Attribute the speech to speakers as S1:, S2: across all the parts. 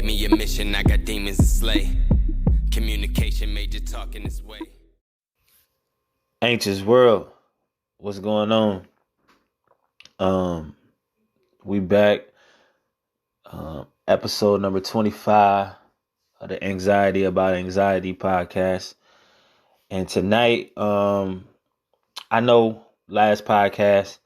S1: me a mission, I got demons to slay. Communication major talking this way.
S2: Anxious world, what's going on? We back. Episode number 25 of the Anxiety About Anxiety podcast. And tonight, I know last podcast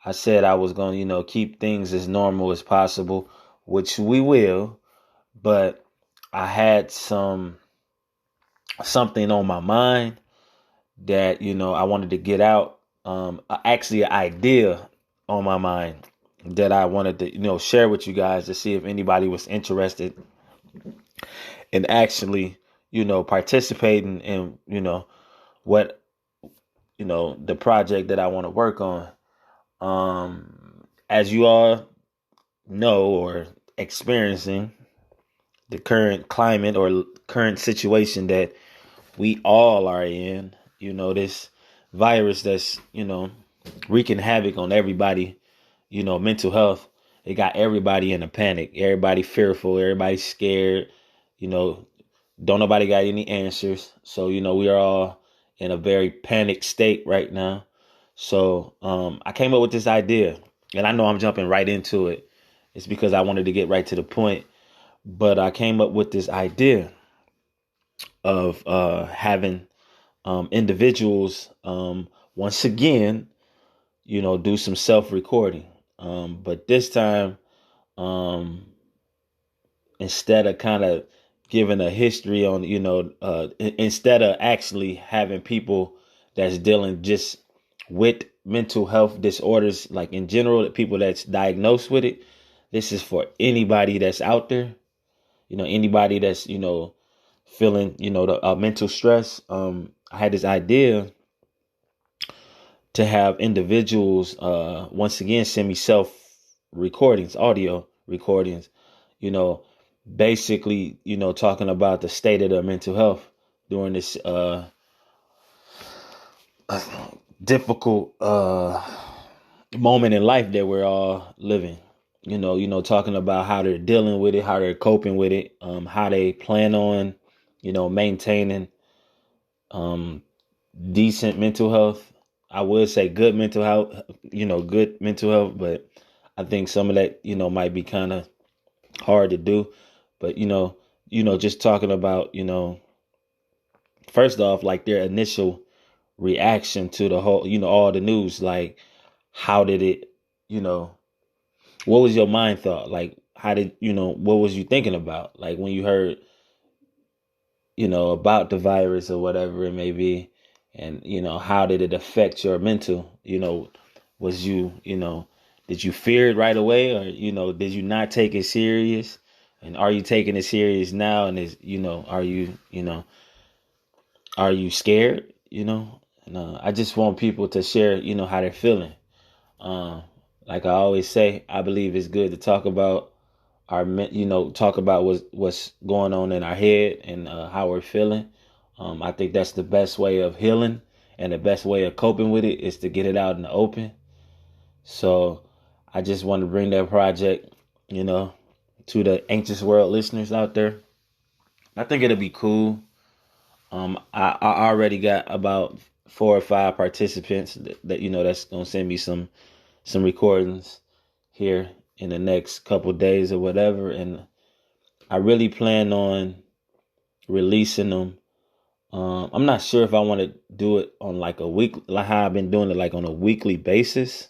S2: I said I was going to, keep things as normal as possible, which we will, but I had something on my mind that, I wanted to get out. Actually an idea on my mind that I wanted to, share with you guys to see if anybody was interested in actually, participating in, what, the project that I want to work on. As you all know or experiencing the current climate or current situation that we all are in, this virus that's, wreaking havoc on everybody, mental health. It got everybody in a panic, everybody fearful, everybody scared, don't nobody got any answers. So, we are all in a very panicked state right now. So I came up with this idea, and I know I'm jumping right into it. It's because I wanted to get right to the point. But I came up with this idea of having individuals once again, do some self-recording. But this time, instead of kind of giving a history on, instead of actually having people that's dealing just with mental health disorders, like in general, people that's diagnosed with it, this is for anybody that's out there, anybody that's, feeling, the mental stress. I had this idea to have individuals, once again, send me self recordings, audio recordings, basically, talking about the state of their mental health during this difficult moment in life that we're all living. Talking about how they're dealing with it, how they're coping with it, how they plan on, maintaining decent mental health. I would say good mental health, but I think some of that, might be kind of hard to do. But, just talking about, first off, like their initial reaction to the whole, all the news, like how did it, what was your mind thought? Like, how did, what was you thinking about? Like when you heard, about the virus or whatever it may be, and, how did it affect your mental, was you, did you fear it right away, or, did you not take it serious? And are you taking it serious now? And is, are you scared? And I just want people to share, how they're feeling. Like I always say, I believe it's good to talk about talk about what's going on in our head and how we're feeling. I think that's the best way of healing, and the best way of coping with it is to get it out in the open. So I just want to bring that project, to the Anxious World listeners out there. I think it'll be cool. I already got about 4 or 5 participants that that's gonna send me some recordings here in the next couple days or whatever, and I really plan on releasing them. I'm not sure if I want to do it on like a week, like how I've been doing it, like on a weekly basis,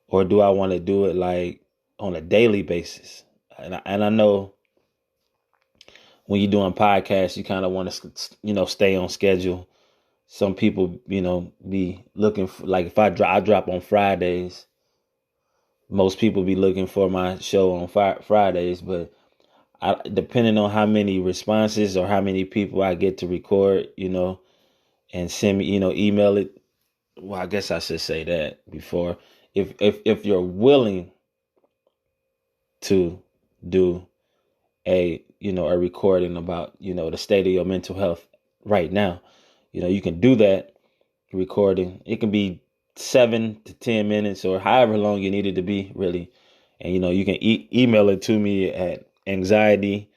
S2: or do I want to do it like on a daily basis? And I know when you're doing podcasts, you kind of want to, stay on schedule. Some people, be looking for, like if I drop on Fridays, most people be looking for my show on Fridays, but depending on how many responses or how many people I get to record, and send me, email it. Well, I guess I should say that before. If you're willing to do a recording about, the state of your mental health right now, you can do that recording. It can be 7 to 10 minutes or however long you need it to be, really. And, you can email it to me at anxiety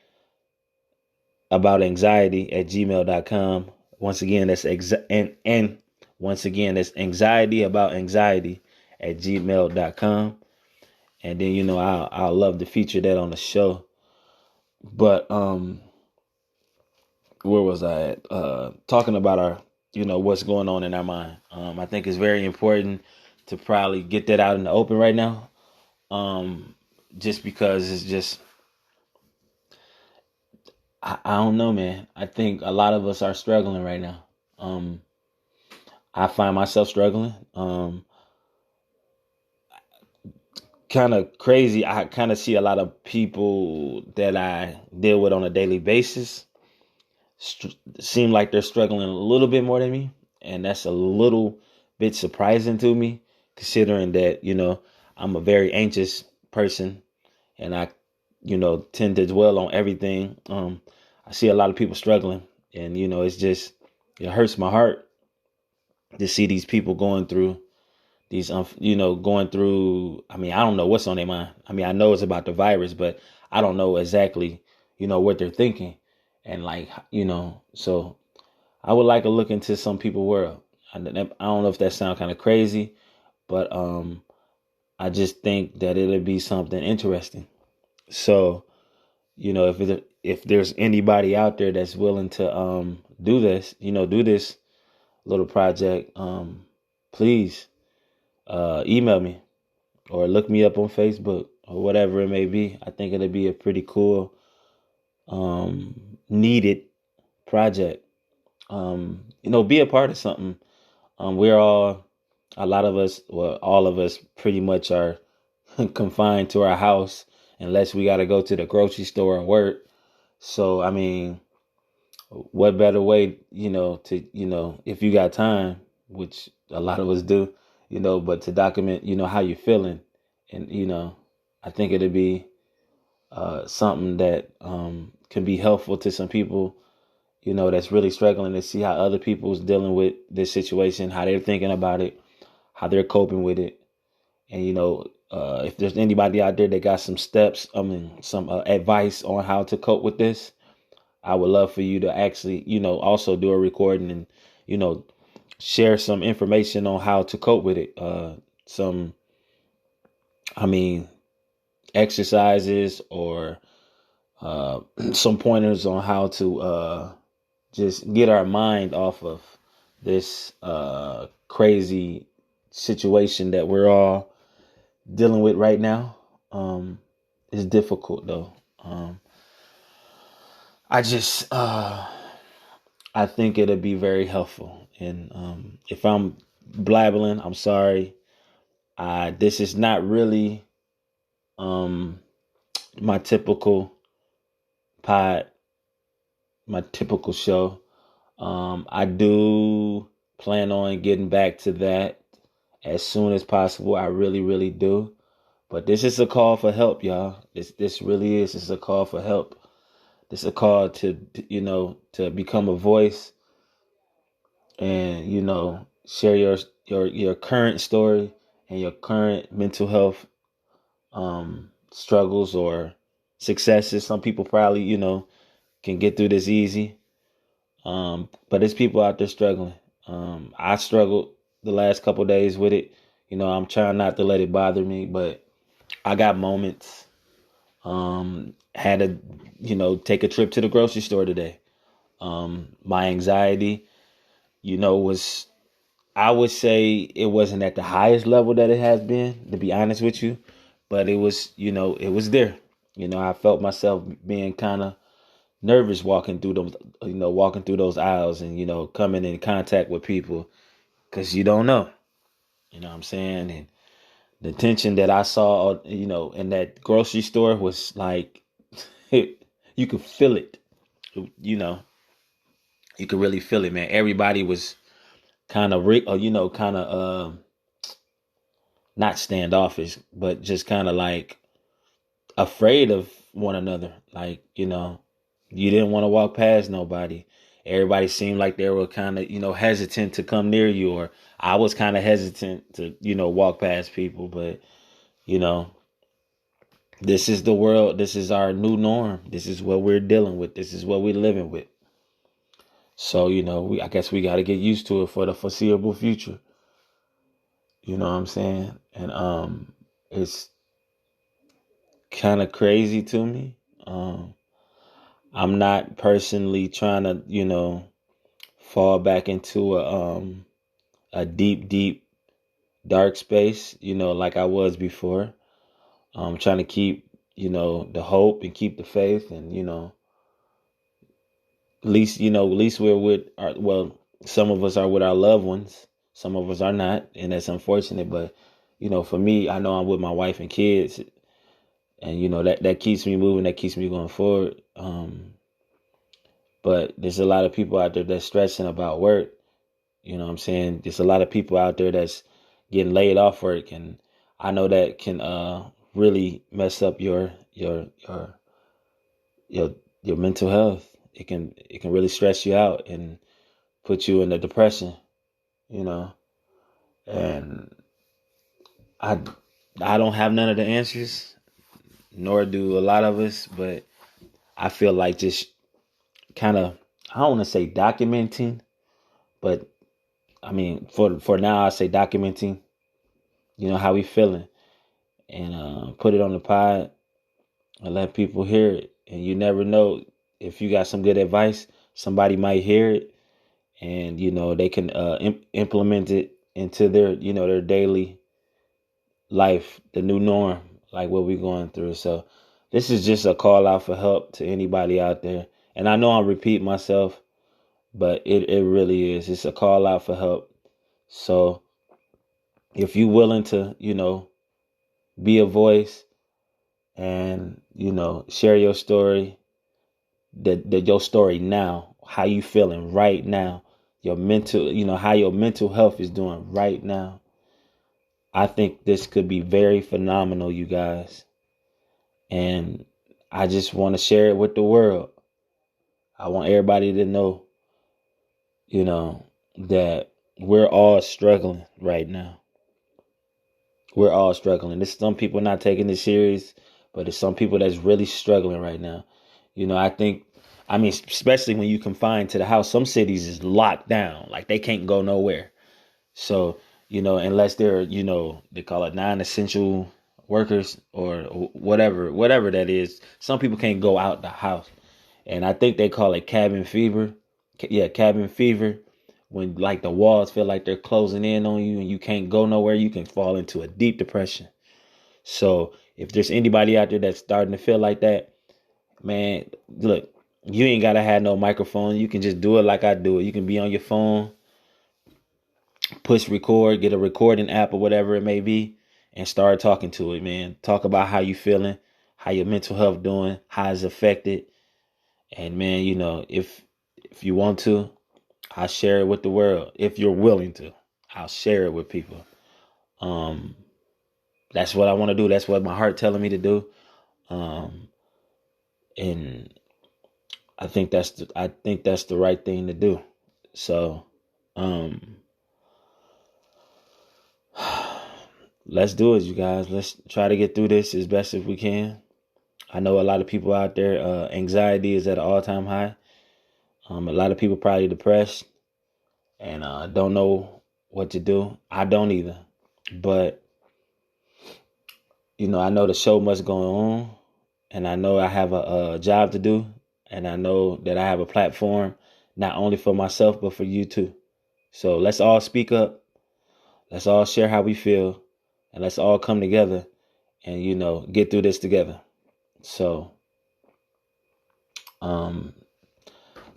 S2: about anxiety at gmail.com. Once again, that's and once again, that's anxiety about anxiety at gmail.com. And then, I'll love to feature that on the show. But where was I at? Talking about our, what's going on in our mind. I think it's very important to probably get that out in the open right now. Just because it's just, I don't know, man. I think a lot of us are struggling right now. I find myself struggling. Kind of crazy. I kind of see a lot of people that I deal with on a daily basis seem like they're struggling a little bit more than me. And that's a little bit surprising to me, considering that, I'm a very anxious person and I, tend to dwell on everything. I see a lot of people struggling and, it hurts my heart to see these people going through these, going through, I don't know what's on their mind. I know it's about the virus, but I don't know exactly, what they're thinking. And so I would like to look into some people's world. I don't know if that sounds kind of crazy, but I just think that it'll be something interesting. So, if there's anybody out there that's willing to do this, do this little project, please email me or look me up on Facebook or whatever it may be. I think it'll be a pretty cool, needed project. Be a part of something. A lot of us, well, all of us pretty much are confined to our house unless we got to go to the grocery store and work. So, what better way, if you got time, which a lot of us do, but to document, how you're feeling. And, I think it'd be something that can be helpful to some people, that's really struggling, to see how other people's dealing with this situation, how they're thinking about it, how they're coping with it. And, if there's anybody out there that got some steps, some advice on how to cope with this, I would love for you to actually, also do a recording and, share some information on how to cope with it. Some exercises or some pointers on how to just get our mind off of this crazy situation that we're all dealing with right now. It's difficult though. I think it'll be very helpful. And if I'm blabbling, I'm sorry. This is not really my typical my typical show. I do plan on getting back to that as soon as possible. I really, really do. But this is a call for help, y'all. This really is. It's a call for help. This is a call to, to become a voice and, share your current story and your current mental health struggles or successes. Some people probably, can get through this easy. But there's people out there struggling. I struggled the last couple of days with it. I'm trying not to let it bother me, but I got moments. Had to, take a trip to the grocery store today. My anxiety, I would say it wasn't at the highest level that it has been, to be honest with you, but it was, it was there. I felt myself being kind of nervous walking through those aisles and, coming in contact with people because you don't know, what I'm saying? And the tension that I saw, in that grocery store was like, you could feel it, you could really feel it, man. Everybody was kind of, not standoffish, but just kind of like afraid of one another. Like, you didn't want to walk past nobody. Everybody seemed like they were kind of, hesitant to come near you, or I was kind of hesitant to, walk past people. But, This is the world. This is our new norm. This is what we're dealing with. This is what we're living with. So, I guess we got to get used to it for the foreseeable future. You know what I'm saying? And it's kind of crazy to me. I'm not personally trying to, fall back into a deep, deep, dark space, like I was before. I'm trying to keep, the hope and keep the faith, and at least we're with some of us are with our loved ones. Some of us are not, and that's unfortunate. But, for me, I know I'm with my wife and kids, and, that keeps me moving, that keeps me going forward. But there's a lot of people out there that's stressing about work. You know what I'm saying? There's a lot of people out there that's getting laid off work, and I know that can really mess up your your mental health. It can really stress you out and put you in a depression, you know. And I I don't have none of the answers, nor do a lot of us, but I feel like just kind of, I don't want to say documenting, but I mean for now I say documenting, how we feeling, and put it on the pod and let people hear it. And you never know, if you got some good advice, somebody might hear it, and they can implement it into their daily life, the new norm, like what we're going through. So this is just a call out for help to anybody out there. And I know I'm repeating myself, but it really is. It's a call out for help. So if you're willing to, be a voice and, share your story, that your story now, how you feeling right now, your mental, how your mental health is doing right now. I think this could be very phenomenal, you guys. And I just want to share it with the world. I want everybody to know, that we're all struggling right now. We're all struggling. There's some people not taking it serious, but there's some people that's really struggling right now. Especially when you confined to the house, some cities is locked down. Like they can't go nowhere. So, unless they're, they call it non-essential workers or whatever that is. Some people can't go out the house. And I think they call it cabin fever. Yeah, cabin fever. When like the walls feel like they're closing in on you and you can't go nowhere, you can fall into a deep depression. So if there's anybody out there that's starting to feel like that, man, look, you ain't gotta have no microphone. You can just do it like I do it. You can be on your phone, push record, get a recording app or whatever it may be, and start talking to it, man. Talk about how you feeling, how your mental health doing, how it's affected. And man, if you want to, I'll share it with the world. If you're willing to, I'll share it with people. Um, that's what I want to do. That's what my heart telling me to do. Um, and I think that's the right thing to do. So, um, let's do it, you guys. Let's try to get through this as best as we can. I know a lot of people out there, anxiety is at an all-time high. A lot of people probably depressed and don't know what to do. I don't either. But, I know the show must go on, and I know I have a job to do, and I know that I have a platform, not only for myself, but for you too. So let's all speak up. Let's all share how we feel, and let's all come together and, get through this together. So, um,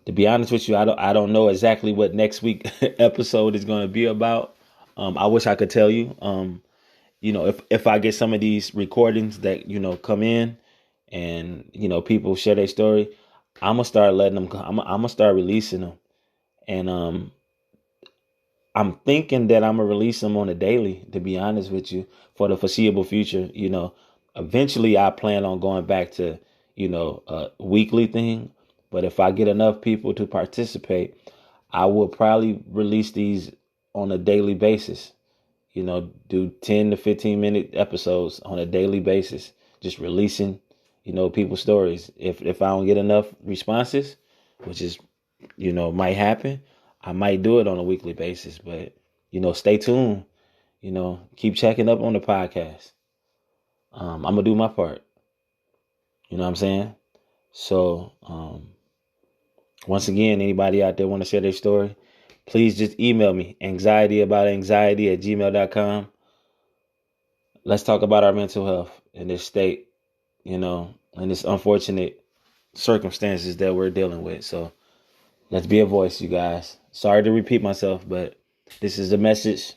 S2: to be honest with you, I don't know exactly what next week episode is going to be about. I wish I could tell you. If I get some of these recordings that come in, and people share their story, I'm gonna start letting them. I'm gonna start releasing them, and I'm thinking that I'm gonna release them on a daily. To be honest with you, for the foreseeable future, eventually I plan on going back to a weekly thing. But if I get enough people to participate, I will probably release these on a daily basis. Do 10 to 15 minute episodes on a daily basis just releasing, people's stories. If I don't get enough responses, which is, might happen, I might do it on a weekly basis. But, stay tuned. Keep checking up on the podcast. I'm gonna do my part. You know what I'm saying? So, once again, anybody out there want to share their story, please just email me, anxietyaboutaanxiety@gmail.com. Let's talk about our mental health in this state, and this unfortunate circumstances that we're dealing with. So let's be a voice, you guys. Sorry to repeat myself, but this is the message.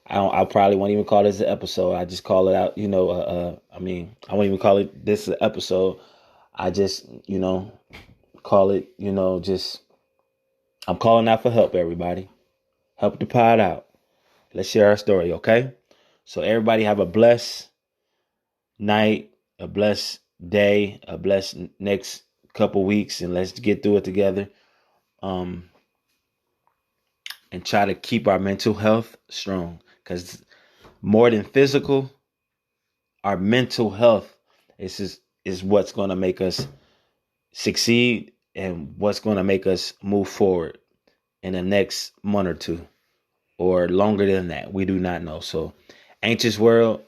S2: I probably won't even call this an episode. I just call it out, I won't even call it this an episode. I just, call it, I'm calling out for help, everybody. Help the pod out. Let's share our story, okay? So everybody have a blessed night, a blessed day, a blessed next couple weeks, and let's get through it together. And try to keep our mental health strong, because more than physical, our mental health is what's going to make us succeed and what's going to make us move forward in the next month or two, or longer than that. We do not know. So, anxious world,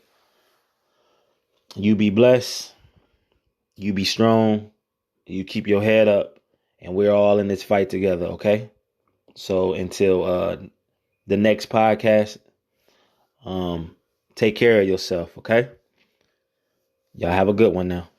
S2: you be blessed, you be strong, you keep your head up, and we're all in this fight together, okay? So until the next podcast, take care of yourself, okay? Y'all have a good one now.